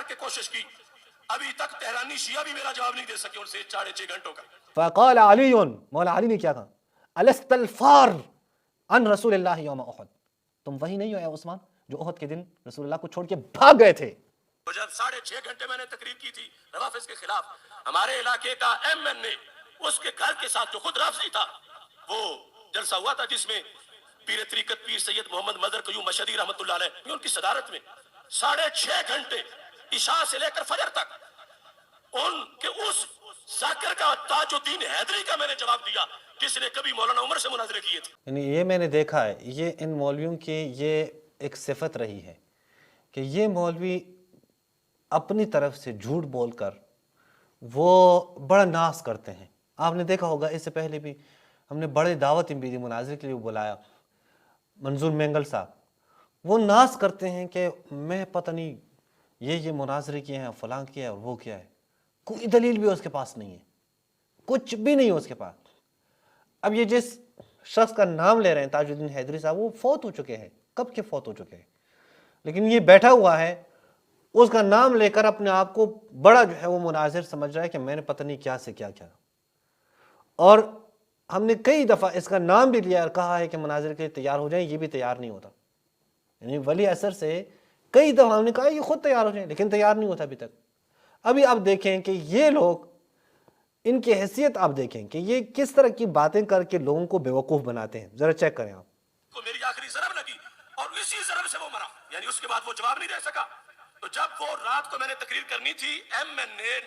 کے کوشش کی، ابھی تک تہرانی شیعہ بھی میرا جواب نہیں دے سکے ان سے 6.5 گھنٹوں کا۔ فقال علی، مولا علی نے کیا کہا، الست الفار عن رسول اللہ یوم احد، تم وہی نہیں ہو اے عثمان جو احد کے دن رسول اللہ کو چھوڑ کے بھاگ گئے تھے۔ تو جب 6.5 گھنٹے میں نے تقریر کی تھی روافظ کے خلاف، ہمارے علاقے کا ایم این اے اس کے گھر کے ساتھ جو خود رافضی تھا، وہ جلسہ ہوا تھا جس میں پیر طریقت پیر سید محمد مظہر قیوم مشہدی رحمۃ اللہ علیہ ان کی صدارت میں 6.5 گھنٹے عشاء سے لے کر فجر تک ان کے اس ذاکر کا تاج الدین حیدری کا میں نے جواب دیا جس نے کبھی مولانا عمر سے مناظرے کیے تھے۔ یعنی یہ میں نے دیکھا ہے، یہ ان مولویوں کی یہ ایک صفت رہی ہے کہ یہ مولوی اپنی طرف سے جھوٹ بول کر وہ بڑا ناز کرتے ہیں۔ آپ نے دیکھا ہوگا اس سے پہلے بھی ہم نے بڑے دعوت بھی مناظرے کے لیے بلایا، منظور مینگل صاحب، وہ ناز کرتے ہیں کہ میں پتہ نہیں یہ مناظرے کیے ہیں، فلاں کیا ہے اور وہ کیا ہے، کوئی دلیل بھی اس کے پاس نہیں ہے، کچھ بھی نہیں ہے اس کے پاس۔ اب یہ جس شخص کا نام لے رہے ہیں تاج الدین حیدری صاحب، وہ فوت ہو چکے ہیں، کب کے فوت ہو چکے ہیں، لیکن یہ بیٹھا ہوا ہے اس کا نام لے کر اپنے آپ کو بڑا جو ہے وہ مناظر سمجھ رہا ہے کہ میں نے پتہ نہیں کیا سے کیا کیا۔ اور ہم نے کئی دفعہ اس کا نام بھی لیا اور کہا ہے کہ مناظر کے لیے تیار ہو جائیں، یہ بھی تیار نہیں ہوتا۔ یعنی ولی اثر سے کئی دفعہ ہم نے کہا یہ خود تیار ہو جائیں، لیکن تیار نہیں ہوتا ابھی تک۔ ابھی آپ دیکھیں کہ یہ لوگ، ان کی حیثیت آپ دیکھیں کہ یہ کس طرح کی باتیں کر کے لوگوں کو بیوقوف بناتے ہیں، ذرا چیک کریں آپ۔ تو میری آخری ضرب لگی اور اسی ضرب سے وہ مرا، یعنی اس کے بعد وہ جواب نہیں دے سکا۔ تو جب وہ رات کو میں نے تقریر کرنی تھی، ایم این اے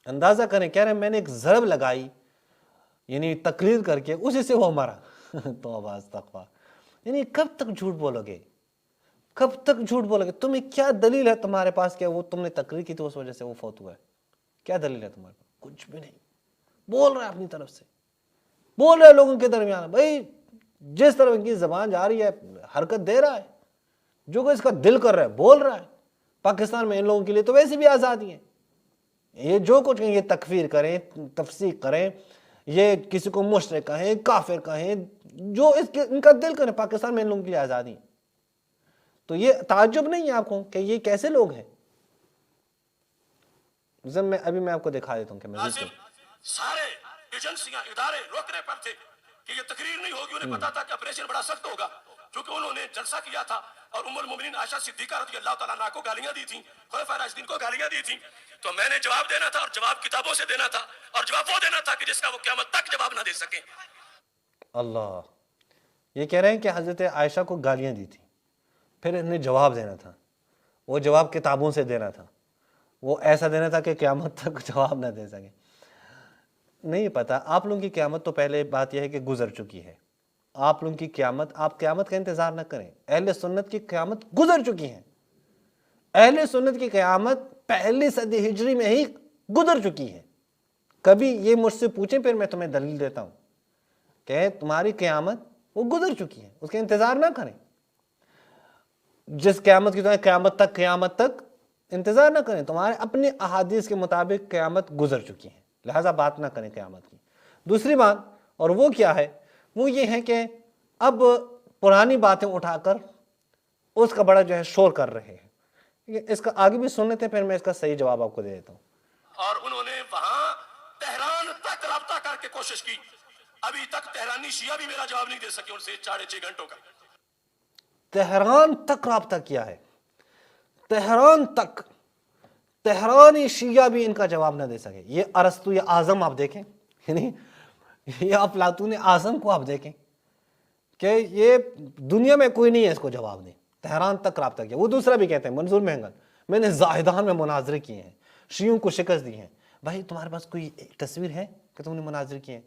اندازہ کریں، کہہ رہے ہیں میں نے ایک ضرب لگائی یعنی تقریر کر کے، اسی سے وہ مرا۔ توبہ استغفار، یعنی کب تک جھوٹ بولو گے، کب تک جھوٹ بولو گے؟ تمہیں کیا دلیل ہے تمہارے پاس کہ وہ تم نے تقریر کی تو اس وجہ سے وہ فوت ہوا ہے؟ کیا دلیل ہے تمہارے پاس؟ کچھ بھی نہیں۔ بول رہا ہے اپنی طرف سے، بول رہا ہے لوگوں کے درمیان، بھائی جس طرح ان کی زبان جا رہی ہے حرکت دے رہا ہے، جو کہ اس کا دل کر رہا ہے بول رہا ہے۔ پاکستان میں ان لوگوں کے لیے تو ویسے بھی آزادی ہے، یہ جو کچھ کہیں، یہ تکفیر کریں، تفسیق کریں، یہ کسی کو مشرک کہیں، کافر کہیں، جو ان کا دل کریں، پاکستان میں ان لوگوں کے لیے آزادی ہے۔ تو یہ تعجب نہیں ہے آپ کو کہ یہ کیسے لوگ ہیں؟ ابھی میں آپ کو دکھا دیتا ہوں کہ ناظم سارے ایجنسیاں ادارے روکنے پر تھے کہ یہ تقریر نہیں ہوگی، انہیں پتا تھا کہ آپریشن بڑا سخت ہوگا، کیونکہ انہوں نے جلسہ کیا تھا اور ام المومنین عائشہ صدیقہ رضی اللہ تعالیٰ عنہا کو گالیاں دی تھیں، خلفائے راشدین کو گالیاں دی تھیں۔ تو میں نے جواب دینا تھا اور جواب کتابوں سے دینا تھا، اور جواب وہ دینا تھا کہ جس کا وہ قیامت تک جواب نہ دے سکیں۔ اللہ، یہ کہہ رہے ہیں کہ حضرت عائشہ کو گالیاں دی تھی، پھر انہیں جواب دینا تھا، وہ جواب کتابوں سے دینا تھا، وہ ایسا دینا تھا کہ قیامت تک جواب نہ دے سکیں۔ نہیں پتا، آپ لوگوں کی قیامت تو پہلے بات یہ ہے کہ گزر چکی ہے۔ آپ لوگوں کی قیامت، آپ قیامت کا انتظار نہ کریں، اہل سنت کی قیامت گزر چکی ہے۔ اہل سنت کی قیامت پہلی صدی ہجری میں ہی گزر چکی ہے۔ کبھی یہ مجھ سے پوچھیں پھر میں تمہیں دلیل دیتا ہوں کہ تمہاری قیامت وہ گزر چکی ہے، اس کا انتظار نہ کریں۔ جس قیامت کی تمہیں قیامت تک انتظار نہ کریں، تمہارے اپنے احادیث کے مطابق قیامت گزر چکی ہے، لہٰذا بات نہ کریں قیامت کی۔ دوسری بات، اور وہ کیا ہے، وہ یہ ہے کہ اب پرانی باتیں اٹھا کر اس کا بڑا جو ہے شور کر رہے ہیں۔ اس کا آگے بھی سن لیتے ہیں، پھر میں اس کا صحیح جواب آپ کو دے دیتا ہوں۔ اور انہوں نے وہاں تہران تک رابطہ کر کے کوشش کی، ابھی تک تہرانی شیعہ بھی میرا جواب نہیں دے سکے ان سے 6.5 گھنٹوں کا۔ تہران تک رابطہ کیا ہے، تہران تک، تہرانی شیعہ بھی ان کا جواب نہ دے سکے۔ یہ ارسطو اعظم آپ دیکھیں، یعنی یہ افلاطون اعظم کو آپ دیکھیں کہ یہ دنیا میں کوئی نہیں ہے اس کو جواب دیں، تہران تک رابطہ کیا۔ وہ دوسرا بھی کہتے ہیں، منظور مہنگل، میں نے زاہدان میں مناظرے کیے ہیں، شیعوں کو شکست دی ہیں۔ بھائی تمہارے پاس کوئی تصویر ہے کہ تم نے مناظرے کیے ہیں؟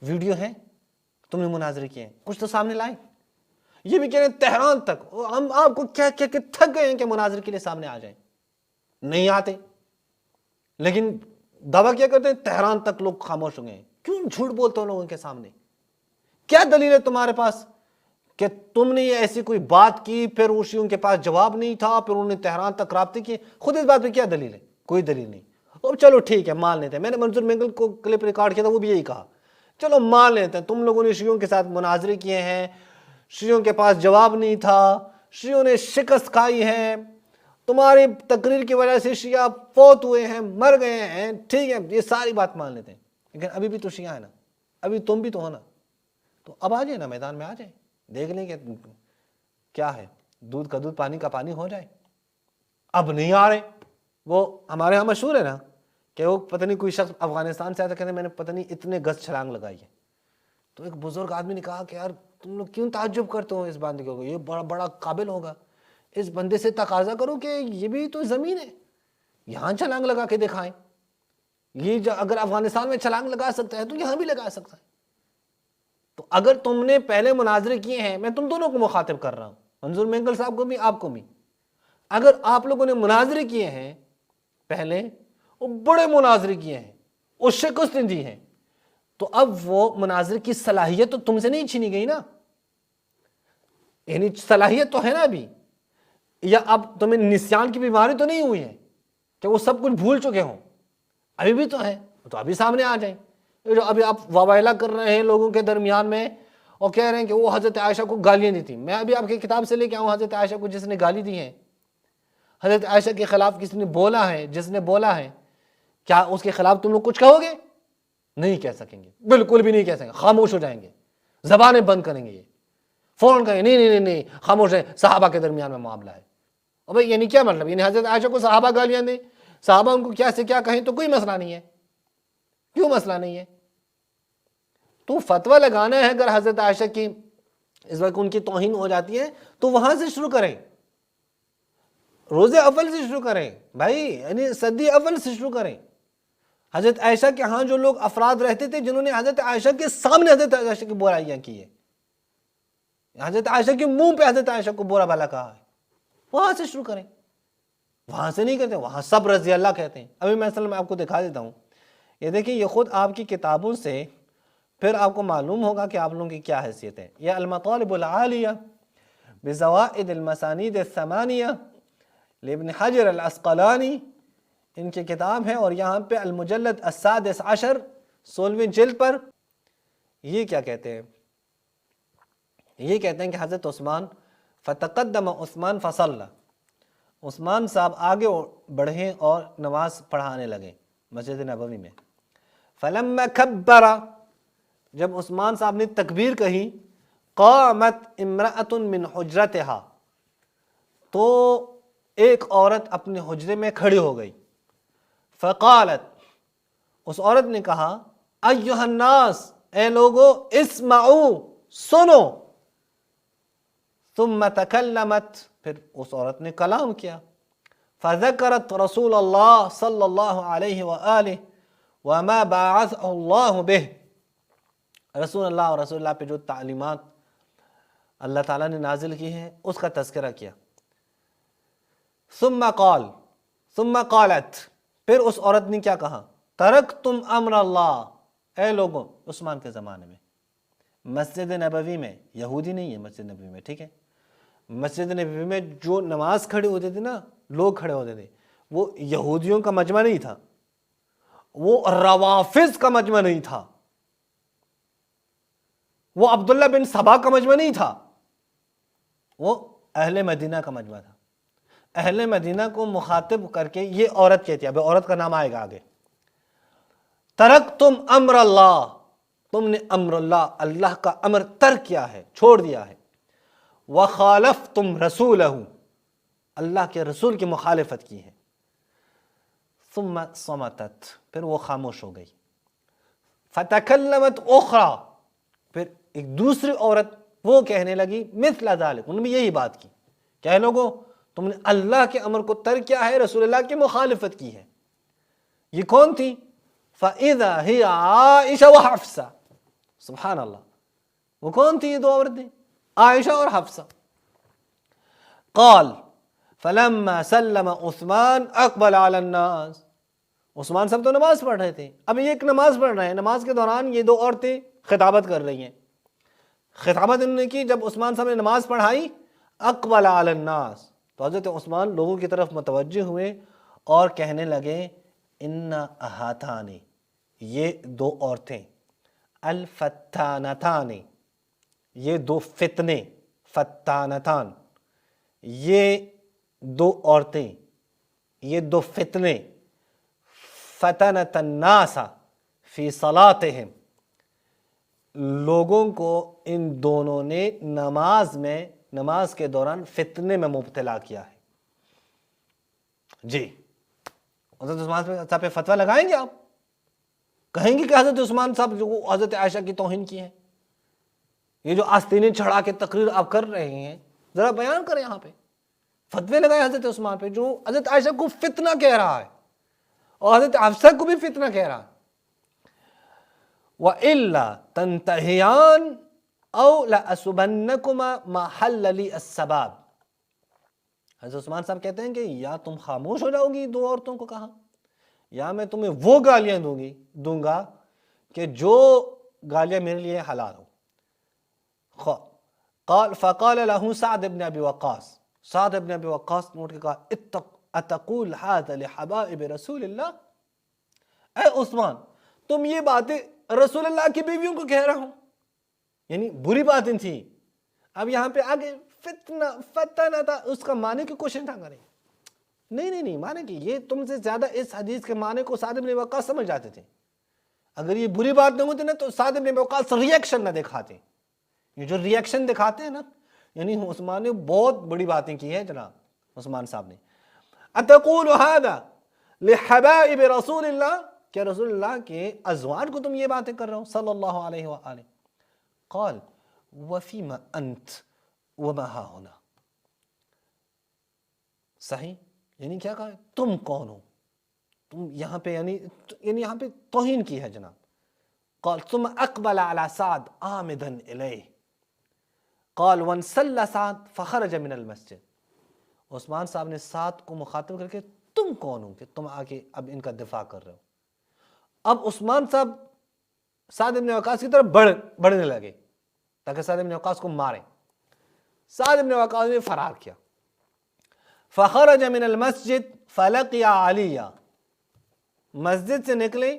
ویڈیو ہے تم نے مناظرے کیے ہیں؟ کچھ تو سامنے لائیں۔ یہ بھی کہہ رہے ہیں تہران تک، ہم آپ کو کیا کہہ کے تھک گئے ہیں کہ مناظرے کے لیے سامنے آ جائیں، نہیں آتے، لیکن دعویٰ کیا کرتے ہیں تہران تک لوگ خاموش ہو گئے ہیں۔ کیوں جھوٹ بولتے ہو لوگوں کے سامنے؟ کیا دلیل ہے تمہارے پاس کہ تم نے یہ ایسی کوئی بات کی، پھر اوشیوں کے پاس جواب نہیں تھا، پھر انہوں نے تہران تک رابطے کیے؟ خود اس بات پہ کیا دلیل ہے؟ کوئی دلیل نہیں۔ اب چلو ٹھیک ہے، مان لیتے ہیں، میں نے منظور مینگل کو کلپ ریکارڈ کیا تھا، وہ بھی یہی کہا، چلو مان لیتے ہیں تم لوگوں نے شیعوں کے ساتھ مناظرے کیے ہیں، شیعوں کے پاس جواب نہیں تھا، شیعوں نے شکست کھائی ہے، تمہاری تقریر کی وجہ سے شیعہ فوت ہوئے ہیں، مر گئے ہیں، ٹھیک ہے، یہ ساری بات مان لیتے ہیں، لیکن ابھی بھی تو شیعہ ہے نا، ابھی تم بھی تو ہو نا، تو اب آ جائے نا میدان میں، آ جائیں، دیکھ لیں کہ کیا ہے، دودھ کا دودھ پانی کا پانی ہو جائے۔ اب نہیں آ رہے، وہ ہمارے ہاں مشہور ہے نا کہ وہ پتہ نہیں کوئی شخص افغانستان سے آیا تھا، کہتے ہیں میں نے پتہ نہیں اتنے گز چھلانگ لگائی ہے، تو ایک بزرگ آدمی نے کہا کہ یار تم لوگ کیوں تعجب کرتے ہو اس بندے کو، یہ بڑا بڑا قابل ہوگا، اس بندے سے تقاضا کرو کہ یہ بھی تو زمین ہے، یہاں چھلانگ لگا کے دکھائیں، یہ اگر افغانستان میں چھلانگ لگا سکتا ہے تو یہاں بھی لگا سکتا ہے۔ تو اگر تم نے پہلے مناظرے کیے ہیں، میں تم دونوں کو مخاطب کر رہا ہوں، منظور مینگل صاحب کو بھی، آپ کو بھی، اگر آپ لوگوں نے مناظرے کیے ہیں پہلے، وہ بڑے مناظرے کیے ہیں، وہ شکست دی ہیں، تو اب وہ مناظرے کی صلاحیت تو تم سے نہیں چھینی گئی نا، یعنی صلاحیت تو ہے نا ابھی، یا اب تمہیں نسیان کی بیماری تو نہیں ہوئی ہے کہ وہ سب کچھ بھول چکے ہوں، ابھی بھی تو ہے، تو ابھی سامنے آ جائیں۔ جو ابھی آپ وابائلہ کر رہے ہیں لوگوں کے درمیان میں اور کہہ رہے ہیں کہ وہ حضرت عائشہ کو گالیاں دی تھیں، میں ابھی آپ کی کتاب سے لے کے آؤں حضرت عائشہ کو جس نے گالی دی ہے، حضرت عائشہ کے خلاف کسی نے بولا ہے، جس نے بولا ہے، کیا اس کے خلاف تم لوگ کچھ کہو گے؟ نہیں کہہ سکیں گے، بالکل بھی نہیں کہہ سکیں گے، خاموش ہو جائیں گے، زبانیں بند کریں گے، یہ فوراً کہیں نہیں نہیں نہیں خاموش ہے، صحابہ کے درمیان میں معاملہ ہے۔ اور بھائی یعنی کیا مطلب، یعنی حضرت عائشہ کو صحابہ گالیاں دیں، صحابہ ان کو کیا سے کیا کہیں تو کوئی مسئلہ نہیں ہے، کیوں مسئلہ نہیں ہے؟ تو فتویٰ لگانا ہے اگر حضرت عائشہ کی اس وقت ان کی توہین ہو جاتی ہے تو وہاں سے شروع کریں، روز اول سے شروع کریں بھائی، یعنی صدی اول سے شروع کریں۔ حضرت عائشہ کے ہاں جو لوگ افراد رہتے تھے جنہوں نے حضرت عائشہ کے سامنے حضرت عائشہ کی برائیاں کی ہے، حضرت عائشہ کے منہ پہ حضرت عائشہ کو برا بھلا کہا ہے، وہاں سے شروع کریں، وہاں سے نہیں کہتے، وہاں سب رضی اللہ کہتے ہیں۔ ابھی مثلا میں آپ کو دکھا دیتا ہوں، یہ دیکھیں، یہ خود آپ کی کتابوں سے پھر آپ کو معلوم ہوگا کہ آپ لوگوں کی کیا حیثیت ہے۔ یہ المطالب العالیہ بزوائد المسانید الثمانیہ لابن حجر العسقلانی، ان کی کتاب ہے، اور یہاں پہ المجلد السادس عشر 16ویں جلد پر یہ کیا کہتے ہیں، یہ کہتے ہیں کہ حضرت عثمان فتقدم عثمان فصلى، عثمان صاحب آگے بڑھے اور نماز پڑھانے لگے مسجد نبوی میں، فلما کبر، جب عثمان صاحب نے تکبیر کہی، قامت امرأۃ من حجرتها، تو ایک عورت اپنے حجرے میں کھڑی ہو گئی، فقالت، اس عورت نے کہا، ایھا الناس، اے لوگو، اسمعوا، سنو، ثم تکلمت، پھر اس عورت نے کلام کیا، فذکرت رسول اللہ صلی اللہ علیہ وآلہ وما بعثہ اللہ بہ، رسول اللہ اور رسول اللہ پہ جو تعلیمات اللہ تعالیٰ نے نازل کی ہیں اس کا تذکرہ کیا۔ ثم قالت، پھر اس عورت نے کیا کہا، ترکتم امر اللہ، اے لوگوں، عثمان کے زمانے میں مسجد نبوی میں، یہودی نہیں ہے مسجد نبوی میں، ٹھیک ہے، مسجد نبوی میں جو نماز کھڑے ہوتے تھے نا، لوگ کھڑے ہوتے تھے، وہ یہودیوں کا مجمع نہیں تھا، وہ روافض کا مجمع نہیں تھا، وہ عبداللہ بن سبا کا مجمع نہیں تھا، وہ اہل مدینہ کا مجمع تھا۔ اہل مدینہ کو مخاطب کر کے یہ عورت کہتی ہے، اب عورت کا نام آئے گا آگے، ترکتم امر اللہ، تم نے امر اللہ، اللہ کا امر ترک کیا ہے، چھوڑ دیا ہے، وخالفتم رسولہ، اللہ کے رسول کی مخالفت کی ہے، ثم صمتت، پھر وہ خاموش ہو گئی، فتکلمت اخرى، پھر ایک دوسری عورت وہ کہنے لگی مثل ذلك، انہوں نے یہی بات کی، کہ لوگوں، تم نے اللہ کے امر کو ترک کیا ہے، رسول اللہ کی مخالفت کی ہے۔ یہ کون تھی؟ فَإِذَا هِيَ عَائِشَةُ وَحَفْصَةُ، سبحان اللہ، وہ کون تھی یہ دو عورتیں؟ عائشہ اور حفصہ۔ قال فلما سلم عثمان اقبل علی الناس، عثمان صاحب تو نماز پڑھ رہے تھے، اب یہ ایک نماز پڑھ رہے ہیں، نماز کے دوران یہ دو عورتیں خطابت کر رہی ہیں، خطابت انہوں نے کی، جب عثمان صاحب نے نماز پڑھائی، اقبل علی الناس، تو حضرت عثمان لوگوں کی طرف متوجہ ہوئے اور کہنے لگے، ان ہاتان، یہ دو عورتیں، الفتانتان، یہ دو فتنے، فتانتان، یہ دو عورتیں، یہ دو فتنے، فتنت الناس فی صلاتہم، لوگوں کو ان دونوں نے نماز کے دوران فتنے میں مبتلا کیا ہے۔ جی، حضرت عثمان صاحب پہ فتویٰ لگائیں گے آپ؟ کہیں گے کہ حضرت عثمان صاحب جو حضرت عائشہ کی توہین کی ہے؟ یہ جو آستینیں چڑھا کے تقریر آپ کر رہے ہیں، ذرا بیان کریں یہاں پہ، فتوے لگائے حضرت عثمان پہ جو حضرت عائشہ کو فتنہ کہہ رہا ہے اور حضرت حفصہ کو بھی فتنہ کہہ رہا ہے۔ وَإِلَّا تَنْتَهِيَانْ أَوْ لَأَسُبَنَّكُمَا مَا حَلَّ لِي السَّبَابِ، حضرت عثمان صاحب کہتے ہیں کہ یا تم خاموش ہو جاؤ گی دو عورتوں کو کہا، یا میں تمہیں وہ گالیاں دوں گا کہ جو گالیاں میرے لیے حلال ہو۔ فقال له سعد بن ابی وقاص، سعد بن ابی وقاص نے اٹھ کے کہا اتقول هذا لحبائب رسول اللہ، اے عثمان تم یہ باتیں رسول اللہ کی بیویوں کو کہہ رہا ہوں، یعنی بری باتیں تھیں۔ اب یہاں پہ آگے فتنہ تھا، اس کا معنی کی کوشش نہ کریں، نہیں معنی کہ یہ تم سے زیادہ اس حدیث کے معنی کو سعد بن وقاص سمجھ جاتے تھے۔ اگر یہ بری بات نہ ہوتی نا تو سعد بن وقاص ریئیکشن نہ دکھاتے، یہ جو ریئیکشن دکھاتے ہیں نا، یعنی عثمان نے بہت بڑی باتیں کی ہیں جناب عثمان صاحب نے۔ اتقول هذا لحبائب رسول اللہ، کیا رسول اللہ کے ازواج کو تم یہ باتیں کر رہے ہو صلی اللہ علیہ وآلہ؟ قال وفیما انت وما هاهنا، صحیح، یعنی کیا کہا، تم کون ہو، تم یہاں پہ، یعنی یہاں پہ توہین کی ہے جناب۔ قال ثم اقبل على سعد عامدا الیہ، قال وانسل سعد فخرج من المسجد، عثمان صاحب نے سعد کو مخاطب کر کے تم کون ہو کہ تم آگے اب ان کا دفاع کر رہے ہو؟ اب عثمان صاحب سعد بن وقاص کی طرف بڑھنے لگے تاکہ سعد بن وقاص کو مارے۔ سعد بن وقاص نے فرار کیا، فخرج من المسجد فلقی علیہ، مسجد سے نکلے،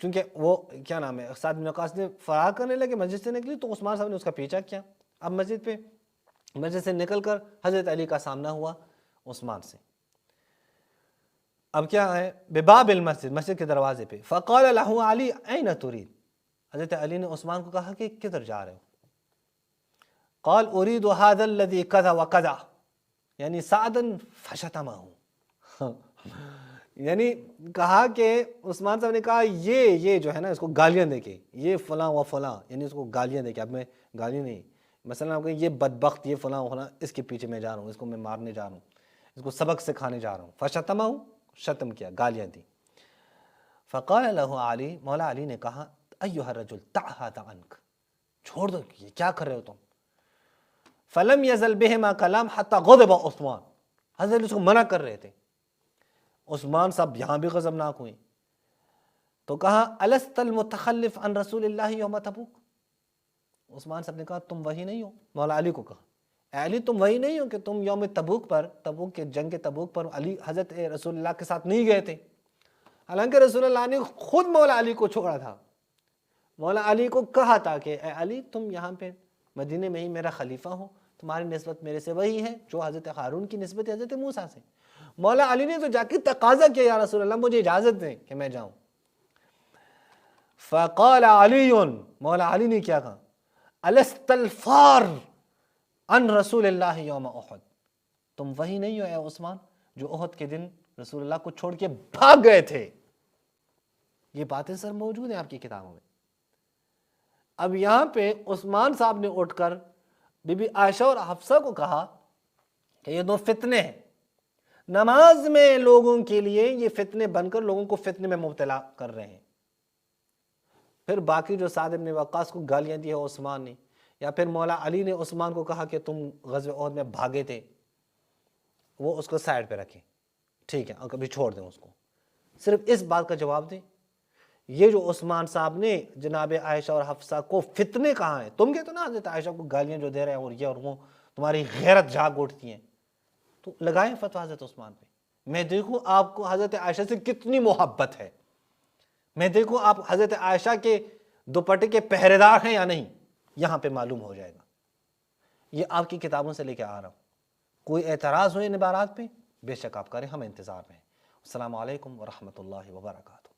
چونکہ وہ کیا نام ہے سعد بن وقاص نے فرار کرنے لگے، مسجد سے نکلی تو عثمان صاحب نے اس کا پیچھا کیا۔ اب مسجد سے نکل کر حضرت علی کا سامنا ہوا عثمان سے۔ اب کیا ہے، بباب المسجد، مسجد کے دروازے پہ، فقال له علی این ترید، حضرت علی نے عثمان کو کہا کہ کدھر جا رہے ہو؟ قال اريد هذا الذي كذا وكذا، یعنی سعدا فشتمه، یعنی کہا کہ عثمان صاحب نے کہا یہ جو ہے نا اس کو گالیاں دے کے، یہ فلاں و فلاں، یعنی اس کو گالیاں دے کے، اب میں گالی نہیں، مثلا آپ کہیں یہ بدبخت، یہ فلاں و فلاں، اس کے پیچھے میں جا رہا ہوں، اس کو میں مارنے جا رہا ہوں، اس کو سبق سکھانے جا رہا ہوں، فشتمہ، شتم کیا، گالیاں دی۔ فقال له علی، مولا علی نے کہا ایھا الرجل دع ھذا عنک، چھوڑ دو، یہ کیا کر رہے ہو تم؟ فلم یزل بہما کلام حتی غضب عثمان، حضرت اس کو منع کر رہے تھے، عثمان صاحب یہاں بھی غضبناک ہوئے تو کہا الست المتخلف عن رسول اللہ یوم تبوک، عثمان صاحب نے کہا تم وہی نہیں ہو، مولا علی کو کہا اے علی تم وہی نہیں ہو کہ تم یوم تبوک پر، تبوک کے جنگ تبوک پر علی حضرت رسول اللہ کے ساتھ نہیں گئے تھے، حالانکہ رسول اللہ نے خود مولا علی کو چھوڑا تھا، مولا علی کو کہا تھا کہ اے علی تم یہاں پہ مدینے میں ہی میرا خلیفہ ہو، تمہاری نسبت میرے سے وہی ہے جو حضرت ہارون کی نسبت ہے حضرت موسیٰ سے۔ مولا علی نے تو جا کے تقاضا کیا یا رسول اللہ مجھے اجازت دیں کہ میں جاؤں۔ فقال علی، مولا علی نے کیا کہا الست الفار عن رسول اللہ یوم احد، تم وہی نہیں ہو اے عثمان جو احد کے دن رسول اللہ کو چھوڑ کے بھاگ گئے تھے۔ یہ باتیں سر موجود ہیں آپ کی کتابوں میں۔ اب یہاں پہ عثمان صاحب نے اٹھ کر بی بی عائشہ اور حفصہ کو کہا کہ یہ دو فتنے ہیں، نماز میں لوگوں کے لیے یہ فتنے بن کر لوگوں کو فتنے میں مبتلا کر رہے ہیں۔ پھر باقی جو سعد بن وقاص کو گالیاں دی ہے عثمان نے، یا پھر مولا علی نے عثمان کو کہا کہ تم غزوہ احد میں بھاگے تھے، وہ اس کو سائڈ پہ رکھیں، ٹھیک ہے، اور کبھی چھوڑ دیں اس کو، صرف اس بات کا جواب دیں یہ جو عثمان صاحب نے جناب عائشہ اور حفصہ کو فتنے کہاں ہیں، تم کہتے ہو نا حضرت عائشہ کو گالیاں جو دے رہے ہیں اور یہ اور وہ، تمہاری غیرت جاگ اٹھتی ہیں، تو لگائیں فتویٰ حضرت عثمان پہ، میں دیکھوں آپ کو حضرت عائشہ سے کتنی محبت ہے، میں دیکھوں آپ حضرت عائشہ کے دوپٹے کے پہرے دار ہیں یا نہیں، یہاں پہ معلوم ہو جائے گا۔ یہ آپ کی کتابوں سے لے کے آ رہا ہوں، کوئی اعتراض ہو ان عبارات پہ بے شک آپ کریں، ہم انتظار میں ہیں۔ السلام علیکم ورحمۃ اللہ وبرکاتہ۔